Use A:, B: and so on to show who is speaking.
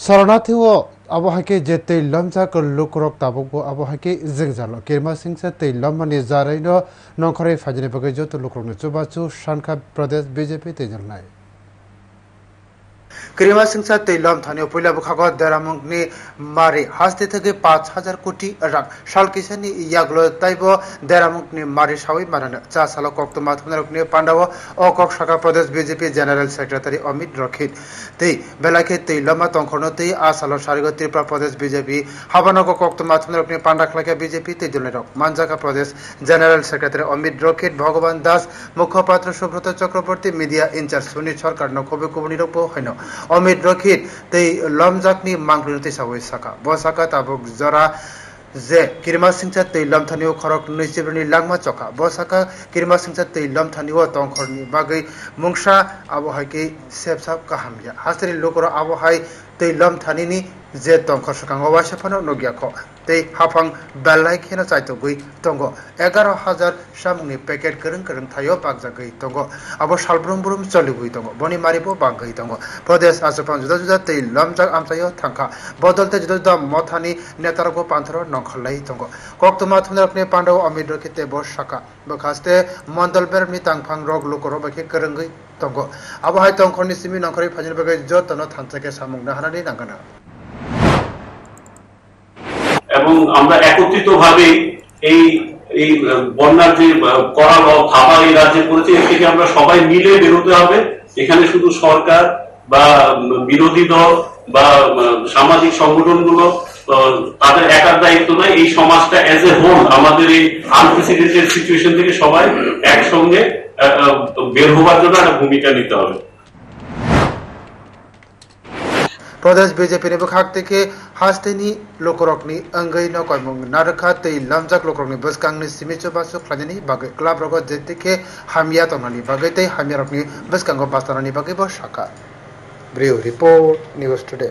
A: শরণার্থীও আবহাকে যে তৈলম যাক লুকরক তাবুক আবহাকে জিংজাল কিরমা সিংসা তৈলম মানে জারাইন নখরে ফাজিনে বগে যত লুকরকনে চুবাচু শানখা প্রদেশ বিজেপি তৈজল নাই
B: কিরিমা সিংসা তৈলম থানীয় পয়লা বুখাগো দেরামংনি মারি হাসতে থেকে 5,000 কোটি রাং সাল কিসানি ইয়াগলো তাইব দেরামংনি মারি সাউই মারানো চা সাল কক্ত মাথমনারকনি পান্ডাও ও কক শাখা প্রদেশ বিজেপি জেনারেল সেক্রেটারি অমিত রখিত তেই বেলাকে তৈলমা তংখনো তেই আসাল সারিগ ত্রিপুরা প্রদেশ বিজেপি হাবানগ কক্ত মাথমনারকনি পান্ডাখলাকে বিজেপি তৈজলের মানজাকা প্রদেশ জেনারেল সেক্রেটারি অমিত রখিত ভগবান দাস মুখপাত্র সুব্রত চক্রবর্তী মিডিয়া ইনচার্জ সুনীল সরকার নখবে কুবনিরপ হইন অমিত রখিত তৈ লমজাকনি মাংগ্রুতি সাবই সাকা বসাকা তাবুক জরা যে কিরমা সিংসা তৈলম থানিও খরক নৈসিবনি লাংমা চকা বসাকা কিরমা সিংসা তৈলম থানিও তংখরনি বাগৈ মুংসা আবহাইকে সেবসাব কাহামিয়া হাসরি লোকর আবহাই তৈলম থানিনি যে তংখর সকাং অবাসেফানো নগিয়াখ তৈ হাফাং বেলাই খেনা চাইতো গই তঙ্গ 11,000 সামুংনি প্যাকেট গরং গরং থাইও পাকজা গই তঙ্গ আবো সালব্রম ব্রুম চলি গই তঙ্গ বনি মারিবো বাং গই তঙ্গ প্রদেশ আসাফাং জুদা জুদা তৈ লমজাক আমসাইও থাঙ্কা বদলতে জুদা জুদা মথানি নেতারগো পান্থর নংখলাই তঙ্গ কক্তমা থুনরকনি পান্ডব অমিত রখিতে বস শাখা বখাস্তে মন্ডল বেরমনি তাংফাং রগ লোকর বাকি গরং গই তঙ্গ আবহাই তংখরনি সিমি নংখরি ফাজিন বাগৈ যতন থানসাকে সামুং নাহানানি নাঙ্গানা
C: এবং আমরা একত্রিতভাবে এই এই বন্যার যে করা থাবা এই রাজ্যে পড়েছে এর থেকে আমরা সবাই মিলে বেরোতে হবে এখানে শুধু সরকার বা বিরোধী দল বা সামাজিক সংগঠনগুলো তাদের একার দায়িত্ব নয় এই সমাজটা এজ এ হোল আমাদের এই আনপ্রেসিডেন্টেড সিচুয়েশন থেকে সবাই একসঙ্গে বের হওয়ার জন্য একটা ভূমিকা নিতে হবে
B: প্রদেশ বিজেপি বিভাগ থেকে হাস্তেনি লোকরকনি অঙ্গই ন কয়মং নারখা তৈ লমজাক লোকরকনি বসকাংনি সিমিচো বাসু খ্লানি বাগে ক্লাব রগ যে থেকে হামিয়া তংনানি বাগে তৈ হামিয়া রকনি বসকাঙ্গ বাস্তানানি বাগে ব শাখা ব্রিউ রিপোর্ট নিউজ টুডে